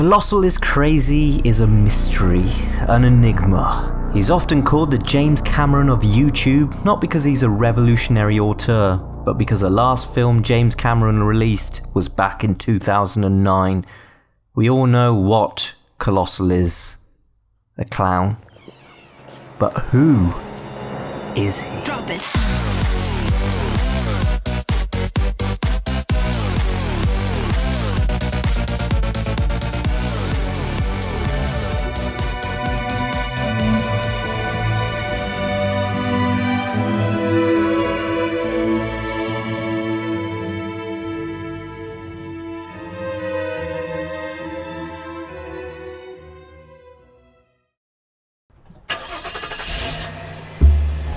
Colossal Is Crazy is a mystery, an enigma. He's often called the James Cameron of YouTube, not because he's a revolutionary auteur, but because the last film James Cameron released was back in 2009. We all know what Colossal is. A clown. But who is he? Drop it.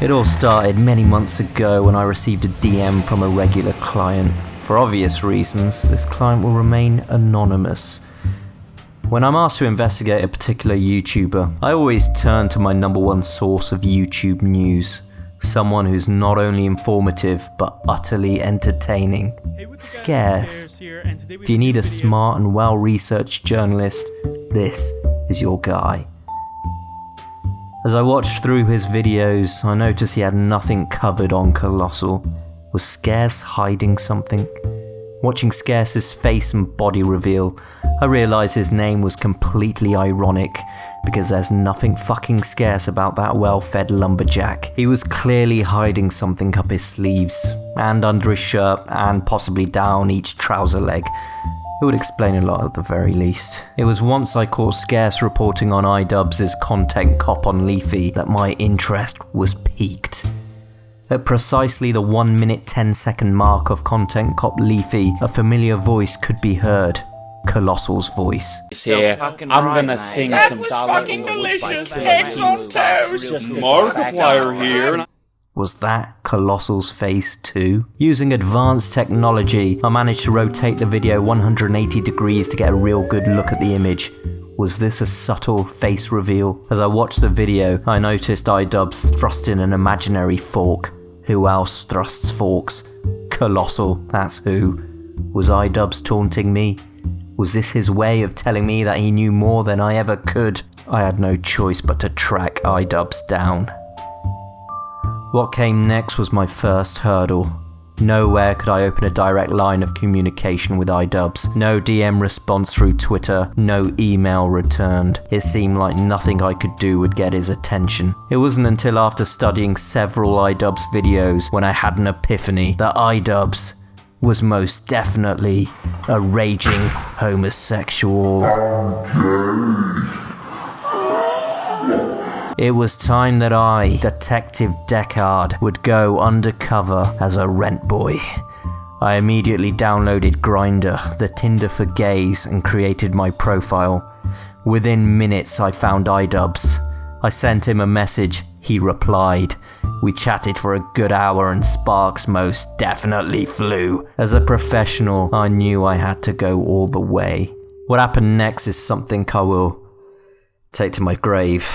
It all started many months ago when I received a DM from a regular client. For obvious reasons, this client will remain anonymous. When I'm asked to investigate a particular YouTuber, I always turn to my number one source of YouTube news. Someone who's not only informative, but utterly entertaining. Scarce. If you need a smart and well-researched journalist, this is your guy. As I watched through his videos, I noticed he had nothing covered on Colossal. Was Scarce hiding something? Watching Scarce's face and body reveal, I realised his name was completely ironic, because there's nothing fucking scarce about that well-fed lumberjack. He was clearly hiding something up his sleeves, and under his shirt, and possibly down each trouser leg. It would explain a lot at the very least. It was once I caught Scarce reporting on iDubbbz's content cop on Leafy that my interest was piqued. At precisely the 1 minute 10 second mark of content cop Leafy, a familiar voice could be heard. Colossal's voice. Here, I'm gonna sing some fucking delicious eggs on toast. Markiplier here. Was that Colossal's face too? Using advanced technology, I managed to rotate the video 180 degrees to get a real good look at the image. Was this a subtle face reveal? As I watched the video, I noticed iDubbbz thrusting an imaginary fork. Who else thrusts forks? Colossal, that's who. Was iDubbbz taunting me? Was this his way of telling me that he knew more than I ever could? I had no choice but to track iDubbbz down. What came next was my first hurdle. Nowhere could I open a direct line of communication with iDubbbz. No DM response through Twitter, no email returned. It seemed like nothing I could do would get his attention. It wasn't until after studying several iDubbbz videos when I had an epiphany that iDubbbz was most definitely a raging homosexual. It was time that I, Detective Deckard, would go undercover as a rent boy. I immediately downloaded Grindr, the Tinder for gays, and created my profile. Within minutes I found iDubbbz. I sent him a message, he replied. We chatted for a good hour and sparks most definitely flew. As a professional, I knew I had to go all the way. What happened next is something I will take to my grave.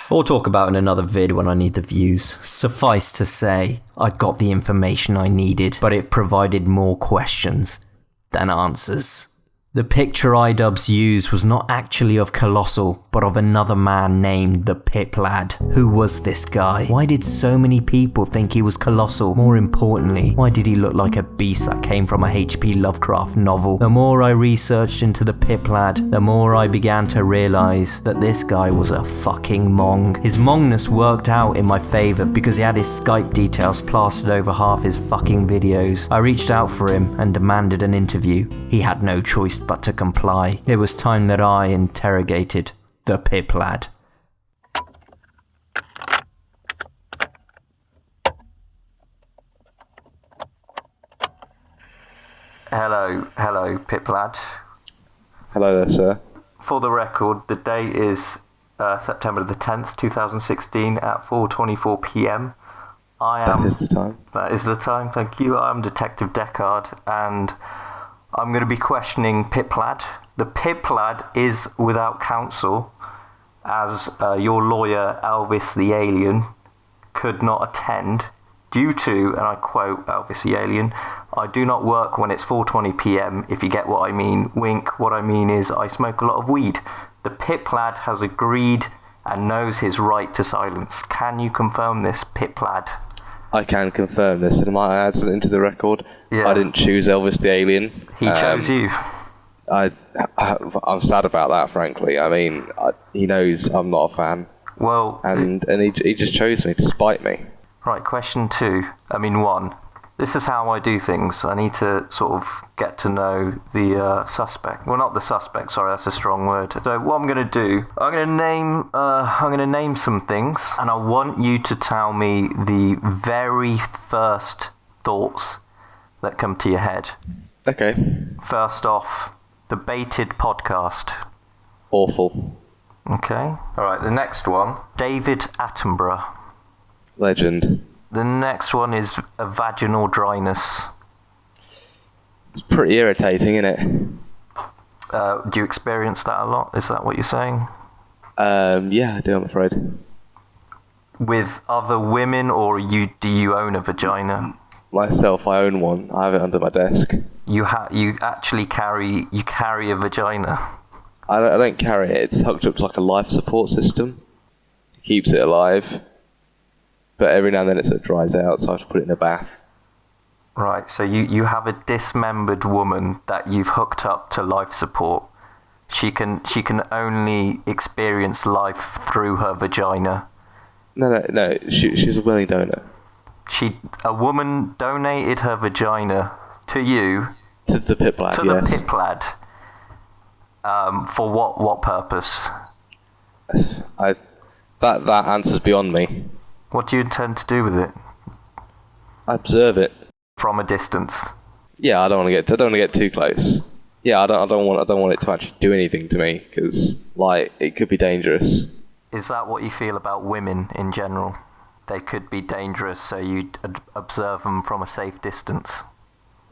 Or talk about in another vid when I need the views. Suffice to say, I got the information I needed, but it provided more questions than answers. The picture iDubbbz used was not actually of Colossal, but of another man named the Pip Lad. Who was this guy? Why did so many people think he was Colossal? More importantly, why did he look like a beast that came from a H.P. Lovecraft novel? The more I researched into the Pip Lad, the more I began to realise that this guy was a fucking mong. His mongness worked out in my favour because he had his Skype details plastered over half his fucking videos. I reached out for him and demanded an interview. He had no choice but to comply. It was time that I interrogated the Pip Lad. Hello, Pip Lad. Hello there, sir. For the record, the date is September the 10th, 2016 at 4:24 p.m. That is the time. That is the time, thank you. I'm Detective Deckard, and I'm going to be questioning Pip Lad. The Pip Lad is without counsel, as your lawyer, Elvis the Alien, could not attend Due to, and I quote, obviously Alien, I do not work when it's 4:20 p.m, if you get what I mean. Wink, what I mean is I smoke a lot of weed. The Pip Lad has agreed and knows his right to silence. Can you confirm this, Pip Lad? I can confirm this, and might add something to the record. Yeah. I didn't choose Elvis the Alien. He chose you. I'm sad about that, frankly. I mean, he knows I'm not a fan. Well... And he just chose me to spite me. Right, question 1. This is how I do things. I need to sort of get to know the suspect. Well, not the suspect. Sorry, that's a strong word. So what I'm going to do, I'm going to name some things, and I want you to tell me the very first thoughts that come to your head. Okay. First off, the Baited podcast. Awful. Okay. All right. The next one, David Attenborough. Legend. The next one is a vaginal dryness. It's pretty irritating, isn't it? Do you experience that a lot? Is that what you're saying? Yeah, I do, I'm afraid. With other women, or do you own a vagina? Myself, I own one. I have it under my desk. You actually carry a vagina? I don't carry it. It's hooked up to like a life support system. It keeps it alive. But every now and then it sort of dries out, so I have to put it in a bath. Right, so you have a dismembered woman that you've hooked up to life support. She can only experience life through her vagina. No. She's a willing donor. A woman donated her vagina to you. To the Pip Lad, to yes. The Pip Lad. For what purpose? That answer's beyond me. What do you intend to do with it? I observe it from a distance. Yeah, I don't want to get too close. Yeah, I don't want it to actually do anything to me, because like it could be dangerous. Is that what you feel about women in general? They could be dangerous, so you observe them from a safe distance.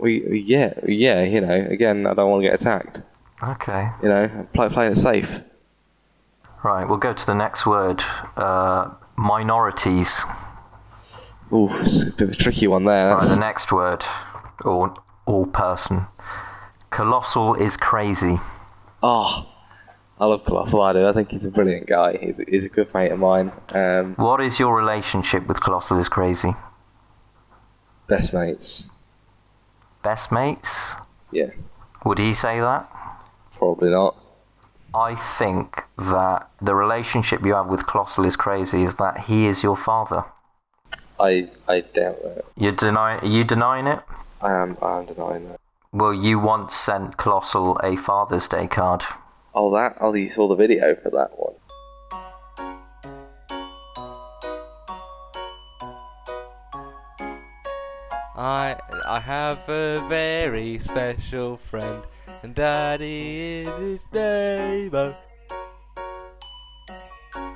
Yeah. You know, again, I don't want to get attacked. Okay. You know, playing it safe. Right, we'll go to the next word. Minorities. Ooh, it's a bit of a tricky one there. Right, the next word, or person. Colossal Is Crazy. Oh, I love Colossal. I do. I think he's a brilliant guy. He's a good mate of mine. What is your relationship with Colossal Is Crazy? Best mates. Best mates? Yeah. Would he say that? Probably not. I think that the relationship you have with Colossal Is Crazy is that he is your father. I doubt that. Are you denying it? I am denying that. Well, you once sent Colossal a Father's Day card. Oh, you saw the video for that one. I have a very special friend, and Daddy is his name.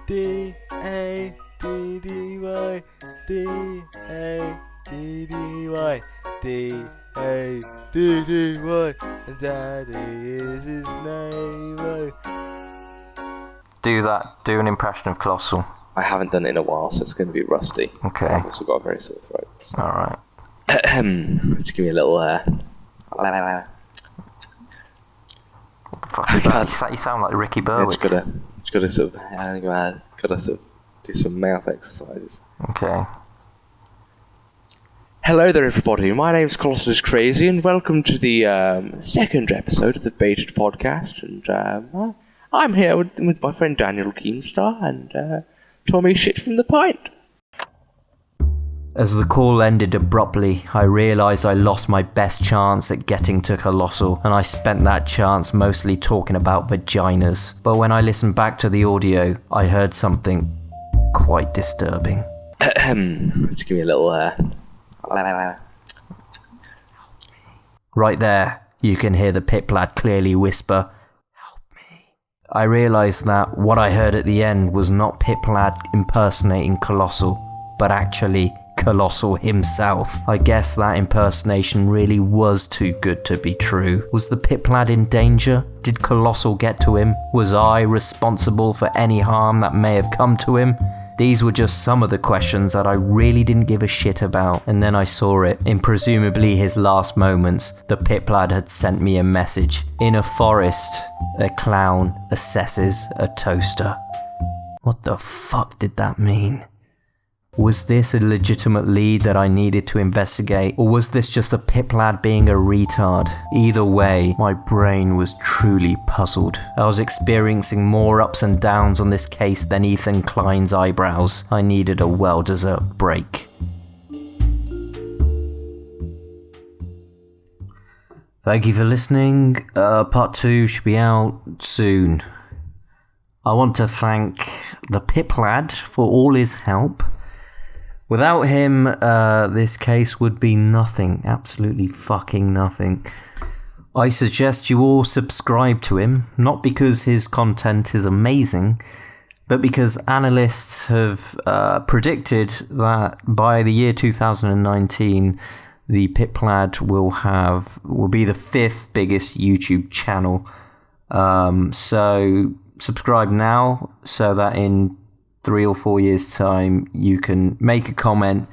D-A-D-D-Y, D-A-D-D-Y, D-A-D-D-Y, and Daddy is his name. Do an impression of Colossal. I haven't done it in a while, so it's going to be rusty. Okay. I've also got a very sore throat. So. Alright. Just give me a little What the fuck is that? You sound like Ricky Berwick. Just gotta sort of do some mouth exercises. Okay. Hello there, everybody. My name's Colossal Is Crazy, and welcome to the second episode of the Baited podcast. And I'm here with my friend Daniel Keemstar and Tommy Shit from the Pint. As the call ended abruptly, I realised I lost my best chance at getting to Colossal, and I spent that chance mostly talking about vaginas. But when I listened back to the audio, I heard something quite disturbing. Just give me a little Right there, you can hear the Pip Lad clearly whisper, "Help me." I realised that what I heard at the end was not Pip Lad impersonating Colossal, but actually Colossal himself. I guess that impersonation really was too good to be true. Was the Pip Lad in danger? Did Colossal get to him? Was I responsible for any harm that may have come to him? These were just some of the questions that I really didn't give a shit about, and then I saw it. In presumably his last moments, the pip lad had sent me a message. In a forest, a clown assesses a toaster. What the fuck did that mean? Was this a legitimate lead that I needed to investigate, or was this just a pip lad being a retard? Either way, my brain was truly puzzled. I was experiencing more ups and downs on this case than Ethan Klein's eyebrows. I needed a well-deserved break. Thank you for listening. Part 2 should be out soon. I want to thank the pip lad for all his help. Without him, this case would be nothing. Absolutely fucking nothing. I suggest you all subscribe to him, not because his content is amazing, but because analysts have predicted that by the year 2019, the Pip Lad will be the 5th biggest YouTube channel. So subscribe now so that in 3 or 4 years' time, you can make a comment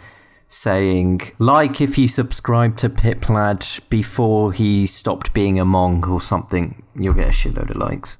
saying, like if you subscribe to Pip Lad before he stopped being a Mong or something, you'll get a shitload of likes.